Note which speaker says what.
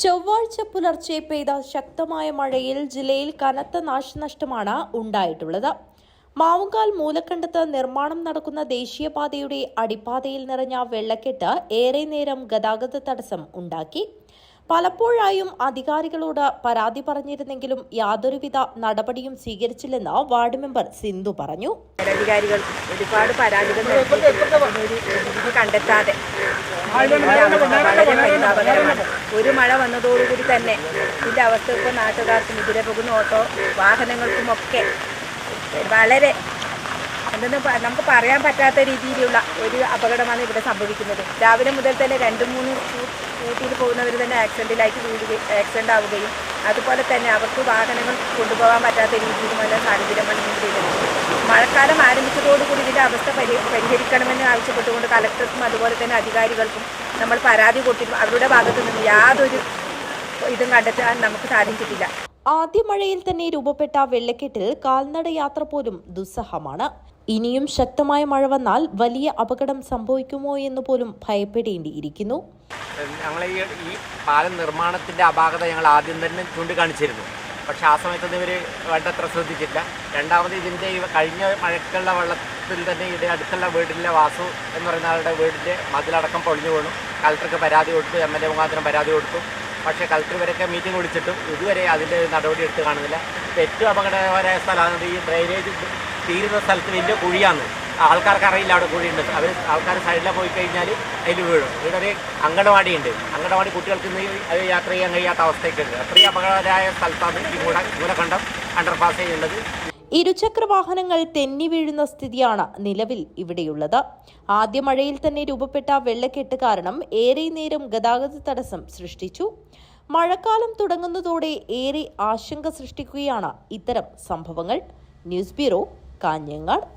Speaker 1: ചൊവ്വാഴ്ച പുലർച്ചെ പെയ്ത ശക്തമായ മഴയിൽ ജില്ലയിൽ കനത്ത നാശനഷ്ടമാണ് ഉണ്ടായിട്ടുള്ളത്. മാവുങ്കാൽ മൂലക്കണ്ടത്ത് നിർമ്മാണം നടക്കുന്ന ദേശീയപാതയുടെ അടിപ്പാതയിൽ നിറഞ്ഞ വെള്ളക്കെട്ട് ഏറെ നേരം ഗതാഗത തടസ്സം ഉണ്ടാക്കി. പലപ്പോഴായും അധികാരികളോട് പരാതി പറഞ്ഞിരുന്നെങ്കിലും യാതൊരുവിധ നടപടിയും സ്വീകരിച്ചില്ലെന്ന് വാർഡ് മെമ്പർ സിന്ധു പറഞ്ഞു.
Speaker 2: അധികാരികൾ ഒരുപാട് പരാതികൾ കണ്ടെത്താതെ വളരെ പരിതാപകരമാണ്. ഒരു മഴ വന്നതോടുകൂടി തന്നെ ഇതിൻ്റെ അവസ്ഥ ഇപ്പോൾ നാട്ടുകാർക്കും ഇതിലെ പോകുന്ന ഓട്ടോ വാഹനങ്ങൾക്കുമൊക്കെ വളരെ എന്തെന്ന് നമുക്ക് പറയാൻ പറ്റാത്ത രീതിയിലുള്ള ഒരു അപകടമാണ് ഇവിടെ സംഭവിക്കുന്നത്. രാവിലെ മുതൽ തന്നെ 2-3 സ്കൂട്ടിയിൽ പോകുന്നവർ തന്നെ ആക്സിഡൻ്റ് ആവുകയും അതുപോലെ തന്നെ അവർക്ക് വാഹനങ്ങൾ കൊണ്ടുപോകാൻ പറ്റാത്ത രീതിയിലുമുള്ള സാഹചര്യമാണ് ഇവിടെ. മഴക്കാലം ആരംഭിച്ചതോടുകൂടി ഇതിൻ്റെ അവസ്ഥ പരിഹരിക്കണമെന്ന് ആവശ്യപ്പെട്ടുകൊണ്ട് കലക്ടർക്കും അതുപോലെ തന്നെ അധികാരികൾക്കും നമ്മൾ പരാതി കൊടുത്തിരുന്നു. അവരുടെ ഭാഗത്തു നിന്ന് യാതൊരു ഇതും കണ്ടെത്താൻ നമുക്ക് സാധിച്ചിട്ടില്ല.
Speaker 1: ആദ്യ മഴയിൽ തന്നെ രൂപപ്പെട്ട വെള്ളക്കെട്ടിൽ കാൽനട യാത്ര പോലും ദുസ്സഹമാണ്. ഇനിയും ശക്തമായ മഴ വന്നാൽ വലിയ അപകടം സംഭവിക്കുമോ എന്ന് പോലും ഭയപ്പെടേണ്ടിയിരിക്കുന്നു.
Speaker 3: ഞങ്ങൾ ഈ പാലം നിർമ്മാണത്തിന്റെ അപാകത ഞങ്ങൾ ആദ്യം തന്നെ ചൂണ്ടിക്കാണിച്ചിരുന്നു. പക്ഷെ ആ സമയത്തൊന്നും ഇവർ വേണ്ടത്ര ശ്രദ്ധിച്ചില്ല. രണ്ടാമത് ഇതിൻ്റെ കഴിഞ്ഞ മഴക്കുള്ള വെള്ളത്തിൽ തന്നെ ഇതിൻ്റെ അടുത്തുള്ള വീടിലെ വാസു എന്ന് പറയുന്ന ആളുടെ വീടിൻ്റെ മതിലടക്കം പൊളിഞ്ഞു വീണു. കളക്ടർക്ക് പരാതി കൊടുത്തു, MLA മുഖാന്തരം പരാതി കൊടുത്തു. പക്ഷേ കളക്ടർ ഇവരൊക്കെ മീറ്റിംഗ് വിളിച്ചിട്ടും ഇതുവരെ അതിൻ്റെ നടപടി എടുത്ത് കാണുന്നില്ല. ഏറ്റവും അപകടകരമായ സ്ഥലമാണ് ഈ ഡ്രെയിനേജ് തീരുന്ന സ്ഥലത്ത് വലിയ കുഴിയാണ്. ആൾക്കാർക്ക് അറിയില്ല അവിടെ കുഴിയുണ്ട്. ആൾക്കാർ സൈഡിൽ പോയി കഴിഞ്ഞാൽ അതിൽ വീഴും. ഇവിടെ ഒരു അങ്കണവാടിയുണ്ട്. അങ്കണവാടി കുട്ടികൾക്ക് ഇന്ന് അത് യാത്ര ചെയ്യാൻ കഴിയാത്ത അവസ്ഥയൊക്കെയുണ്ട്. അത്രയും അപകടകരമായ സ്ഥലത്താണ് ഈ മൂലക്കണ്ടം അണ്ടർപാസ് ചെയ്യുന്നത്.
Speaker 1: ഇരുചക്ര വാഹനങ്ങൾ തെന്നി വീഴുന്ന സ്ഥിതിയാണ് നിലവിൽ ഇവിടെയുള്ളത്. ആദ്യ മഴയിൽ തന്നെ രൂപപ്പെട്ട വെള്ളക്കെട്ട് കാരണം ഏറെ നേരം ഗതാഗത തടസ്സം സൃഷ്ടിച്ചു. മഴക്കാലം തുടങ്ങുന്നതോടെ ഏറെ ആശങ്ക സൃഷ്ടിക്കുകയാണ് ഇത്തരം സംഭവങ്ങൾ. News bureau, Kanhangad.